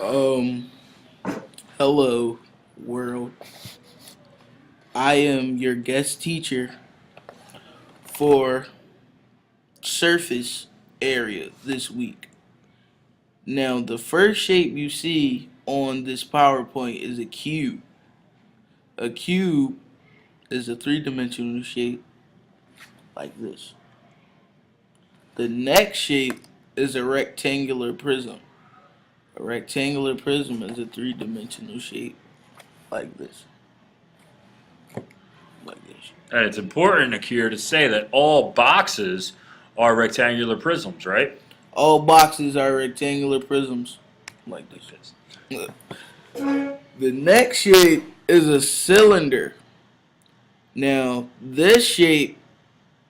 Um, Hello, world. I am your guest teacher for surface area this week. Now, the first shape you see on this PowerPoint is a cube. A cube is a three-dimensional shape like this. The next shape is a rectangular prism. A rectangular prism is a three-dimensional shape like this. Like this. And it's important here to say that all boxes are rectangular prisms, right? All boxes are rectangular prisms like this. The next shape is a cylinder. Now, this shape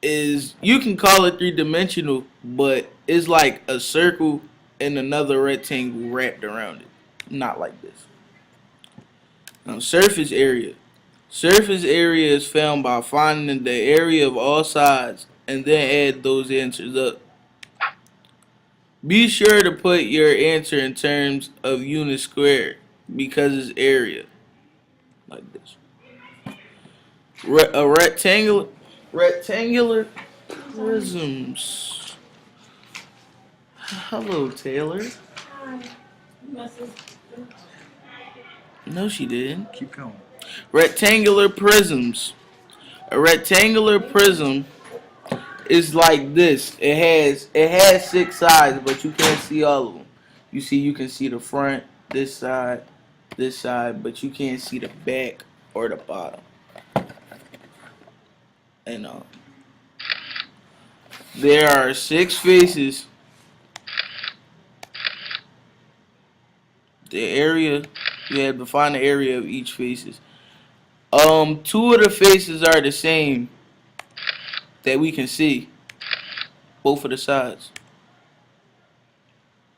is, you can call it three-dimensional, but it's like a circle and another rectangle wrapped around it. Not like this. Now, surface area. Surface area is found by finding the area of all sides and then add those answers up. Be sure to put your answer in terms of units squared because it's area. Like this. Rectangular prisms. Hello, Taylor. No, she didn't. Keep going. Rectangular prisms. A rectangular prism is like this. It has six sides, but you can't see all of them. You can see the front, this side, but you can't see the back or the bottom. And there are six faces. The area, you have to find the area of each faces. Two of the faces are the same that we can see. Both of the sides.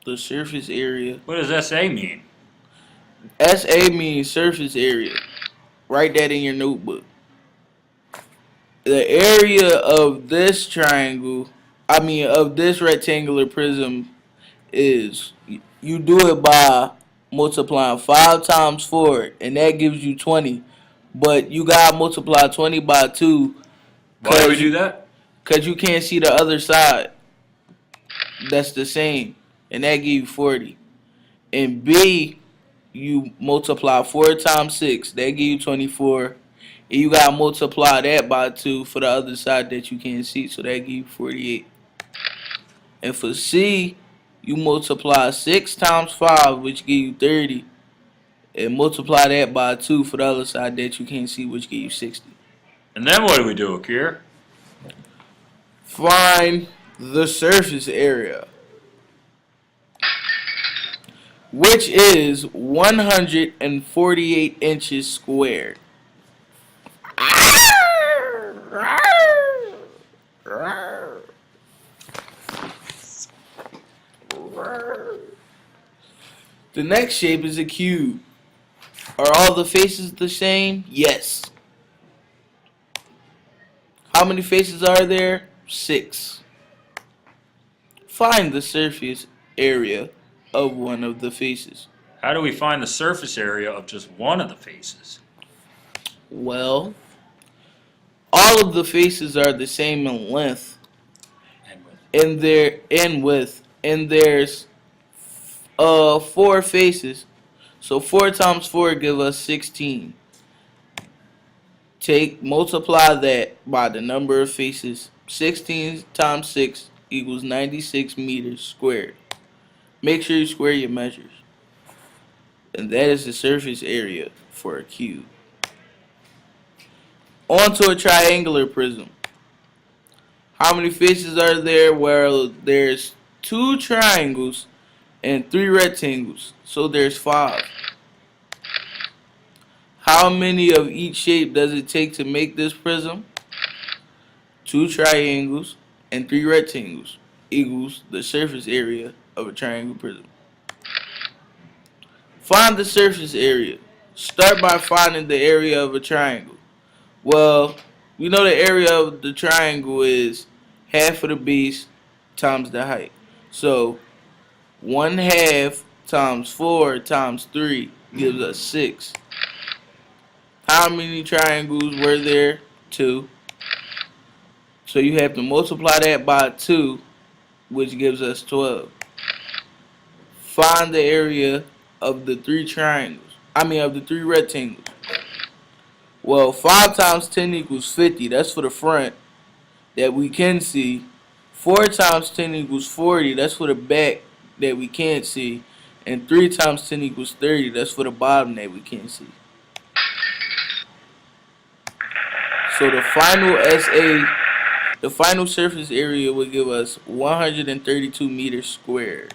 The surface area. What does SA mean? SA means surface area. Write that in your notebook. The area of this of this rectangular prism is, you do it by multiplying 5 times 4, and that gives you 20. But you gotta multiply 20 by 2. Why do we do that? Because you can't see the other side. That's the same. And that gives you 40. And B, you multiply 4 times 6. That gives you 24. And you got to multiply that by 2 for the other side that you can't see. So that gives you 48. And for C, you multiply 6 times 5, which gives you 30. And multiply that by 2 for the other side that you can't see, which gives you 60. And then what do we do, Akir? Find the surface area, which is 148 inches squared. The next shape is a cube. Are all the faces the same? Yes. How many faces are there? 6. Find the surface area of one of the faces. How do we find the surface area of just one of the faces? Well, all of the faces are the same in length and there's 4 faces. So 4 times 4 give us 16. Multiply that by the number of faces. 16 times 6 equals 96 meters squared. Make sure you square your measures. And that is the surface area for a cube. On to a triangular prism. How many faces are there? Well, there's 2 triangles and 3 rectangles. So there's 5. How many of each shape does it take to make this prism? 2 triangles and 3 rectangles equals the surface area of a triangle prism. Find the surface area. Start by finding the area of a triangle. Well, we know the area of the triangle is half of the base times the height. So 1/2 times 4 times 3 gives us 6. How many triangles were there? 2. So you have to multiply that by 2, which gives us 12. Find the area of the 3 triangles. Of the 3 rectangles. Well, 5 times 10 equals 50. That's for the front that we can see. 4 times 10 equals 40. That's for the back that we can't see. And 3 times 10 equals 30. That's for the bottom that we can't see. So the final surface area will give us 132 meters squared.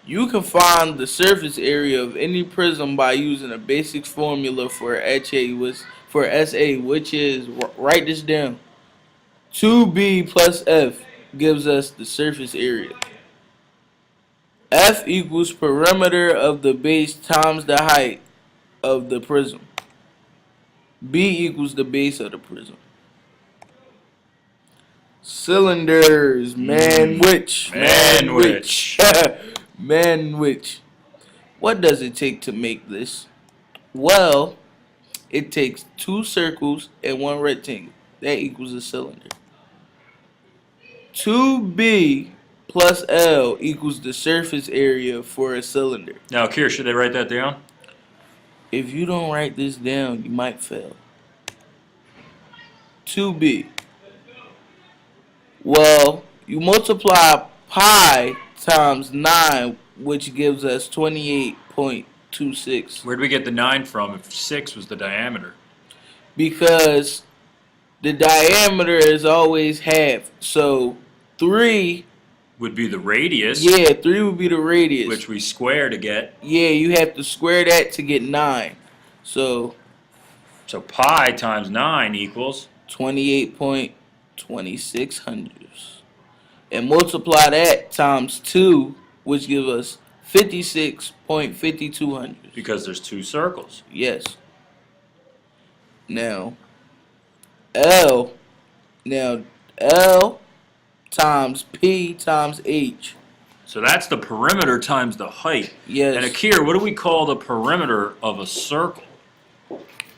You can find the surface area of any prism by using a basic formula for SA, which is, write this down, 2B plus F gives us the surface area. F equals perimeter of the base times the height of the prism. B equals the base of the prism. Cylinders, which? What does it take to make this? Well, it takes 2 circles and 1 rectangle. That equals a cylinder. 2B plus L equals the surface area for a cylinder. Now, Kier, should I write that down? If you don't write this down, you might fail. 2B. Well, you multiply pi times 9, which gives us 28.26. Where do we get the 9 from if 6 was the diameter? Because the diameter is always half. So 3 would be the radius. Yeah, 3 would be the radius. Which we square to get. Yeah, you have to square that to get 9. So pi times 9 equals 28.2600. And multiply that times 2, which gives us 56.5200. Because there's 2 circles. Yes. Now L times P times H. So that's the perimeter times the height. Yes. And Akir, what do we call the perimeter of a circle?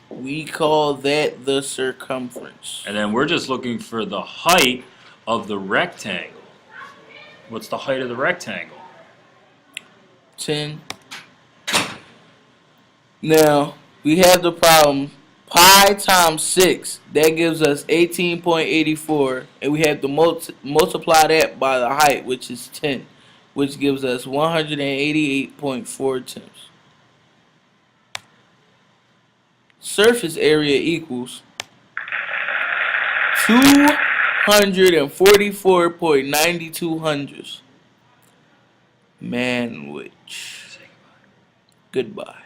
We call that the circumference. And then we're just looking for the height of the rectangle. What's the height of the rectangle? 10. Now, we have the problem. Pi times 6, that gives us 18.84, and we have to multiply that by the height, which is 10, which gives us 188.4 times. Surface area equals 244.92 hundredths. Manwich. Goodbye.